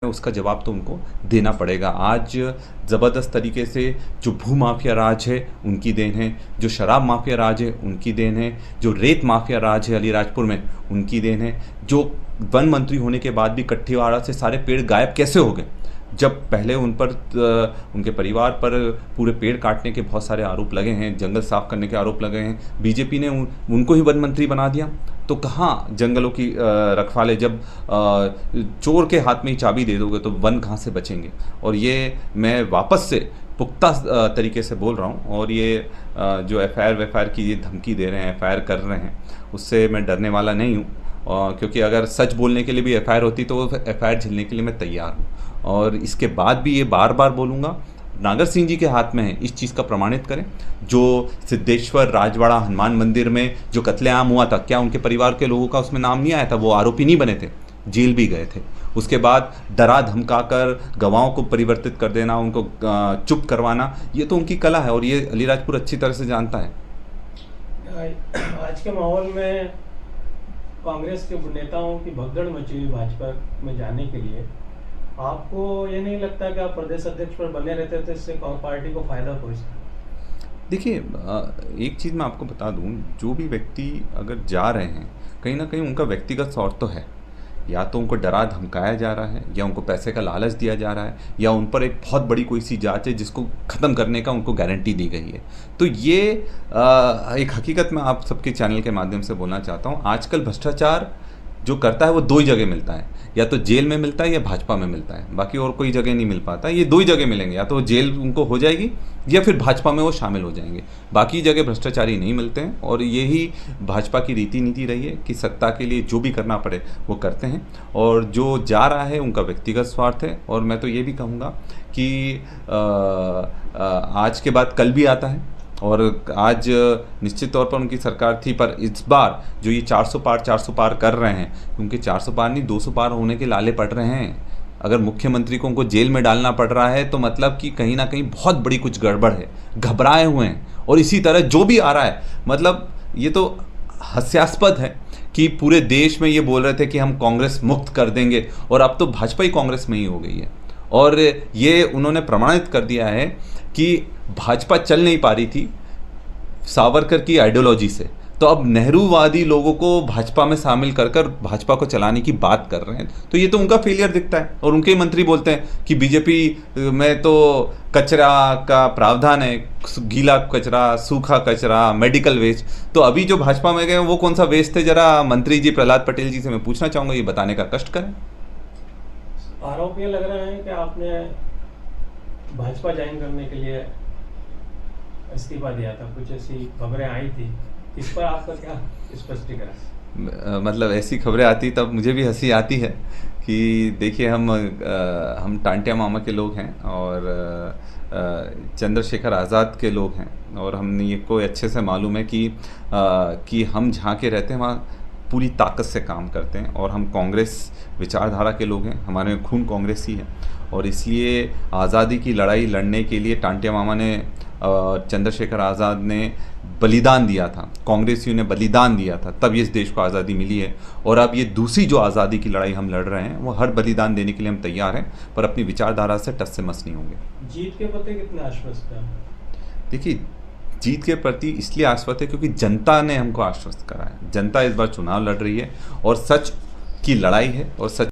उसका जवाब तो उनको देना पड़ेगा। आज ज़बरदस्त तरीके से जो भू माफिया राज है उनकी देन है, जो शराब माफिया राज है उनकी देन है, जो रेत माफिया राज है अलीराजपुर में उनकी देन है, जो वन मंत्री होने के बाद भी कठियावाड़ा से सारे पेड़ गायब कैसे हो गए, जब पहले उन पर उनके परिवार पर पूरे पेड़ काटने के बहुत सारे आरोप लगे हैं, जंगल साफ करने के आरोप लगे हैं, बीजेपी ने उनको ही वन मंत्री बना दिया। तो कहाँ जंगलों की रखवाले, जब चोर के हाथ में ही चाबी दे दोगे तो वन कहाँ से बचेंगे। और ये मैं वापस से पुख्ता तरीके से बोल रहा हूँ, और ये जो एफआईआर की ये धमकी दे रहे हैं, एफआईआर कर रहे हैं, उससे मैं डरने वाला नहीं हूँ। क्योंकि अगर सच बोलने के लिए भी एफआईआर होती तो एफआईआर झेलने के लिए मैं तैयार हूँ। और इसके बाद भी ये बार बार बोलूँगा, नागर सिंह जी के हाथ में है इस चीज़ का प्रमाणित करें। जो सिद्धेश्वर राजवाड़ा हनुमान मंदिर में जो कत्लेआम हुआ था, क्या उनके परिवार के लोगों का उसमें नाम नहीं आया था? वो आरोपी नहीं बने थे, जेल भी गए थे। उसके बाद डरा धमका कर गवाहों को परिवर्तित कर देना, उनको चुप करवाना, ये तो उनकी कला है और ये अलीराजपुर अच्छी तरह से जानता है। आज के माहौल में कांग्रेस के नेताओं की भगदड़ मची हुई भाजपा में जाने के लिए, आपको ये नहीं लगता कि आप प्रदेश अध्यक्ष पर बने रहते तो इससे पार्टी को फायदा पहुंचता? देखिए, एक चीज़ मैं आपको बता दूं, जो भी व्यक्ति अगर जा रहे हैं, कहीं ना कहीं उनका व्यक्तिगत स्वार्थ तो है। या तो उनको डरा धमकाया जा रहा है, या उनको पैसे का लालच दिया जा रहा है, या उन पर एक बहुत बड़ी कोई सी जांच है जिसको ख़त्म करने का उनको गारंटी दी गई है। तो ये एक हकीकत मैं आप सबके चैनल के माध्यम से बोलना चाहता हूँ। आजकल भ्रष्टाचार जो करता है वो दो ही जगह मिलता है, या तो जेल में मिलता है या भाजपा में मिलता है, बाकी और कोई जगह नहीं मिल पाता। ये दो ही जगह मिलेंगे, या तो जेल उनको हो जाएगी या फिर भाजपा में वो शामिल हो जाएंगे। बाकी जगह भ्रष्टाचारी नहीं मिलते हैं, और यही भाजपा की रीति नीति रही है कि सत्ता के लिए जो भी करना पड़े वो करते हैं। और जो जा रहा है उनका व्यक्तिगत स्वार्थ है, और मैं तो ये भी कहूँगा कि आज के बाद कल भी आता है, और आज निश्चित तौर पर उनकी सरकार थी, पर इस बार जो ये 400 पार कर रहे हैं, क्योंकि 400 पार नहीं 200 पार होने के लाले पड़ रहे हैं। अगर मुख्यमंत्री को उनको जेल में डालना पड़ रहा है तो मतलब कि कहीं ना कहीं बहुत बड़ी कुछ गड़बड़ है, घबराए हुए हैं। और इसी तरह जो भी आ रहा है, मतलब ये तो हास्यास्पद है कि पूरे देश में ये बोल रहे थे कि हम कांग्रेस मुक्त कर देंगे, और अब तो भाजपा ही कांग्रेस में ही हो गई है। और ये उन्होंने प्रमाणित कर दिया है कि भाजपा चल नहीं पा रही थी सावरकर की आइडियोलॉजी से, तो अब नेहरूवादी लोगों को भाजपा में शामिल कर कर भाजपा को चलाने की बात कर रहे हैं। तो ये तो उनका फेलियर दिखता है। और उनके मंत्री बोलते हैं कि बीजेपी में तो कचरा का प्रावधान है, गीला कचरा, सूखा कचरा, मेडिकल वेस्ट। तो अभी जो भाजपा में गए वो कौन सा वेस्ट थे? जरा मंत्री जी प्रहलाद पटेल जी से मैं पूछना चाहूँगा, ये बताने का कष्ट करें। आरोप ये लग रहा है कि आपने भाजपा ज्वाइन करने के लिए इस्तीफा दिया था, कुछ ऐसी खबरें आई थी, इस पर आपका क्या स्पष्टीकरण? मतलब ऐसी खबरें आती तब मुझे भी हंसी आती है कि देखिए, हम टांटिया मामा के लोग हैं और चंद्रशेखर आज़ाद के लोग हैं, और हमने ये को अच्छे से मालूम है कि हम जहाँ के रहते हैं वहाँ पूरी ताकत से काम करते हैं, और हम कांग्रेस विचारधारा के लोग हैं, हमारे खून कांग्रेसी है। और इसलिए आज़ादी की लड़ाई लड़ने के लिए टांटिया मामा ने, चंद्रशेखर आज़ाद ने बलिदान दिया था, कांग्रेसियों ने बलिदान दिया था, तब इस देश को आज़ादी मिली है। और अब ये दूसरी जो आज़ादी की लड़ाई हम लड़ रहे हैं, वो हर बलिदान देने के लिए हम तैयार हैं, पर अपनी विचारधारा से टस से मस नहीं होंगे। जीत के प्रति कितने आश्वस्त हैं? देखिए, जीत के प्रति इसलिए आश्वस्त है क्योंकि जनता ने हमको आश्वस्त करा है। जनता इस बार चुनाव लड़ रही है, और सच की लड़ाई है, और सच